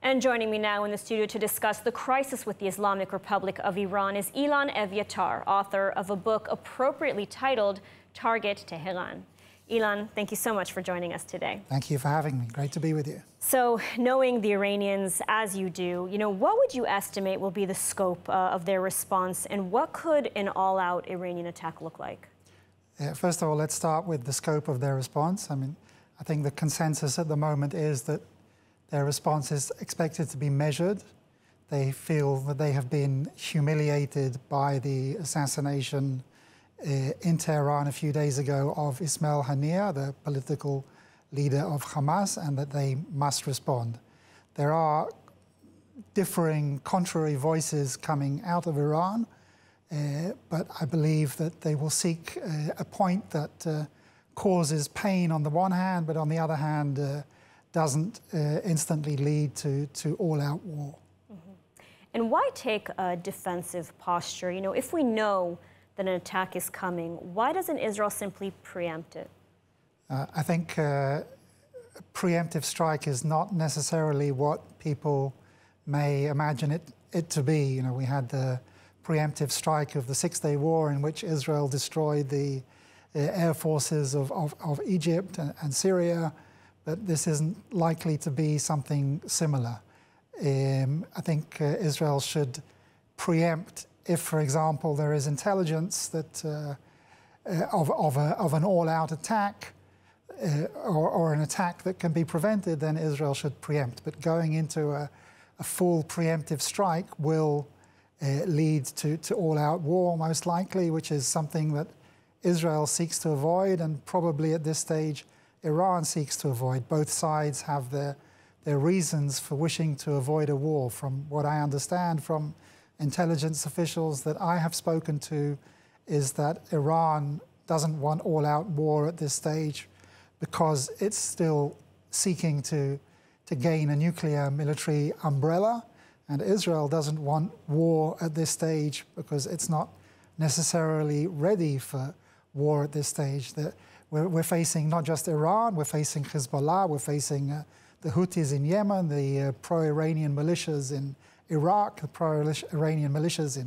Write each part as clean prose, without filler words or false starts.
And joining me now in the studio to discuss the crisis with the Islamic Republic of Iran is Ilan Evyatar, author of a book appropriately titled Target Tehran. Ilan, thank you so much for joining us today. Thank you for having me. Great to be with you. So, knowing the Iranians as you do, what would you estimate will be the scope of their response, and what could an all-out Iranian attack look like? First of all, let's start with the scope of their response. I think the consensus at the moment is that their response is expected to be measured. They feel that they have been humiliated by the assassination in Tehran a few days ago of Ismail Haniyeh, the political leader of Hamas, and that they must respond. There are differing, contrary voices coming out of Iran, but I believe that they will seek a point that causes pain on the one hand, but on the other hand, doesn't instantly lead to all-out war. Mm-hmm. And why take a defensive posture? If we know that an attack is coming, why doesn't Israel simply preempt it? I think preemptive strike is not necessarily what people may imagine it to be. We had the preemptive strike of the Six-Day War, in which Israel destroyed the air forces of Egypt and Syria, but this isn't likely to be something similar. I think Israel should preempt if, for example, there is intelligence that of an all-out attack or an attack that can be prevented, then Israel should preempt. But going into a full preemptive strike will lead to all-out war, most likely, which is something that Israel seeks to avoid, and probably at this stage Iran seeks to avoid. Both sides have their reasons for wishing to avoid a war. From what I understand from intelligence officials that I have spoken to, is that Iran doesn't want all-out war at this stage because it's still seeking to gain a nuclear military umbrella, and Israel doesn't want war at this stage because it's not necessarily ready for war at this stage. We're facing not just Iran, we're facing Hezbollah, we're facing the Houthis in Yemen, the pro-Iranian militias in Iraq, the pro-Iranian militias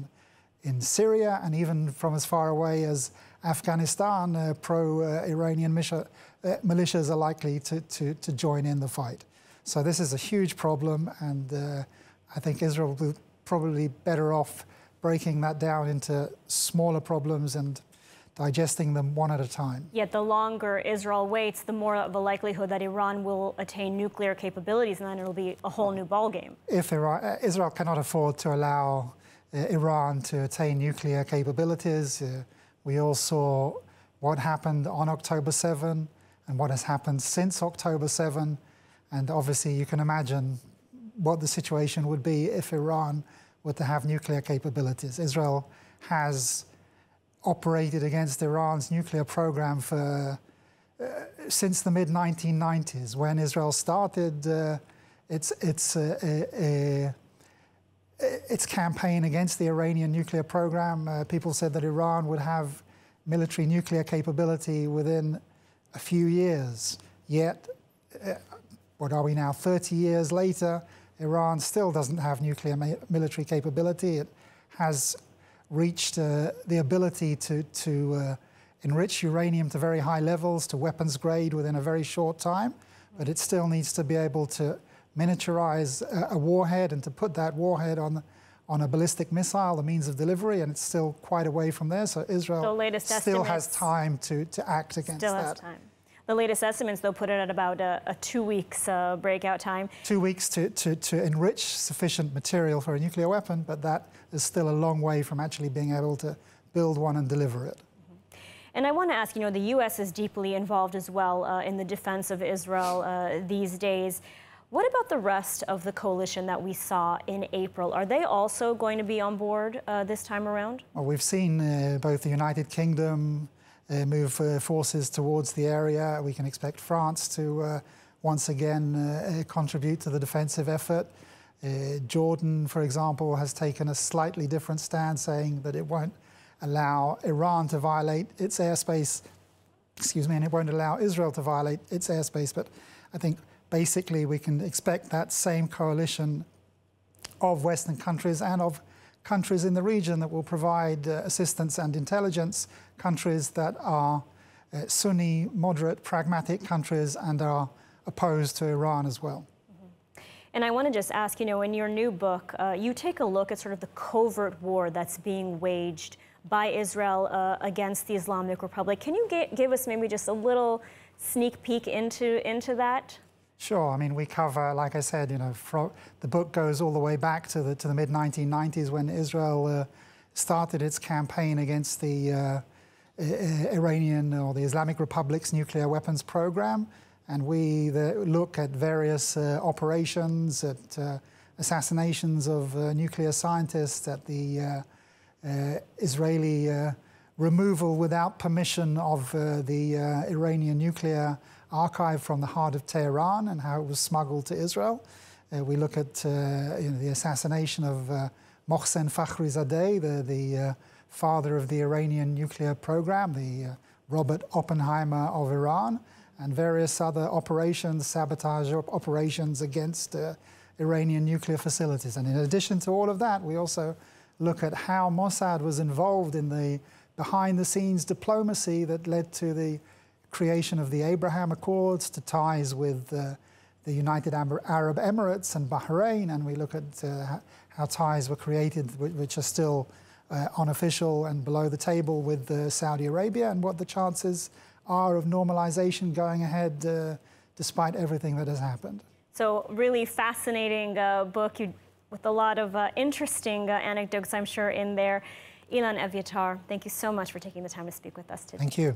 in Syria, and even from as far away as Afghanistan, pro-Iranian militias are likely to join in the fight. So this is a huge problem, and I think Israel will be probably better off breaking that down into smaller problems and digesting them one at a time. Yet the longer Israel waits, the more of a likelihood that Iran will attain nuclear capabilities, and then it'll be a whole new ballgame. If Israel cannot afford to allow Iran to attain nuclear capabilities. We all saw what happened on October 7 and what has happened since October 7. And obviously you can imagine what the situation would be if Iran were to have nuclear capabilities. Israel has operated against Iran's nuclear program for since the mid-1990s, when Israel started its campaign against the Iranian nuclear program. People said that Iran would have military nuclear capability within a few years. Yet, what are we now, 30 years later, Iran still doesn't have nuclear military capability. It has reached the ability to enrich uranium to very high levels, to weapons grade within a very short time, but it still needs to be able to miniaturize a warhead and to put that warhead on a ballistic missile, the means of delivery, and it's still quite away from there. So Israel still has time to act against that. Still has time. The latest estimates, though, put it at about a 2 weeks breakout time. 2 weeks to enrich sufficient material for a nuclear weapon, but that is still a long way from actually being able to build one and deliver it. Mm-hmm. And I want to ask, the U.S. is deeply involved as well in the defense of Israel these days. What about the rest of the coalition that we saw in April? Are they also going to be on board this time around? Well, we've seen both the United Kingdom move forces towards the area. We can expect France to once again contribute to the defensive effort. Jordan, for example, has taken a slightly different stand, saying that it won't allow Iran to violate its airspace, and it won't allow Israel to violate its airspace. But I think basically we can expect that same coalition of Western countries and of countries in the region that will provide assistance and intelligence, countries that are Sunni, moderate, pragmatic countries and are opposed to Iran as well. And I want to just ask, in your new book, you take a look at sort of the covert war that's being waged by Israel against the Islamic Republic. Can you give us maybe just a little sneak peek into that? Sure. I mean, we cover, like I said, the book goes all the way back to the mid-1990s when Israel started its campaign against the Iranian or the Islamic Republic's nuclear weapons program. And we look at various operations, at assassinations of nuclear scientists, at the Israeli removal without permission of the Iranian nuclear archive from the heart of Tehran and how it was smuggled to Israel. We look at the assassination of Mohsen Fakhrizadeh, the father of the Iranian nuclear program, the Robert Oppenheimer of Iran, and various other operations, sabotage operations against Iranian nuclear facilities. And in addition to all of that, we also look at how Mossad was involved in the behind-the-scenes diplomacy that led to the creation of the Abraham Accords, to ties with the United Arab Emirates and Bahrain, and we look at how ties were created, which are still unofficial and below the table with Saudi Arabia, and what the chances are of normalization going ahead despite everything that has happened. So really fascinating book with a lot of interesting anecdotes, I'm sure, in there. Ilan Evyatar, thank you so much for taking the time to speak with us today. Thank you.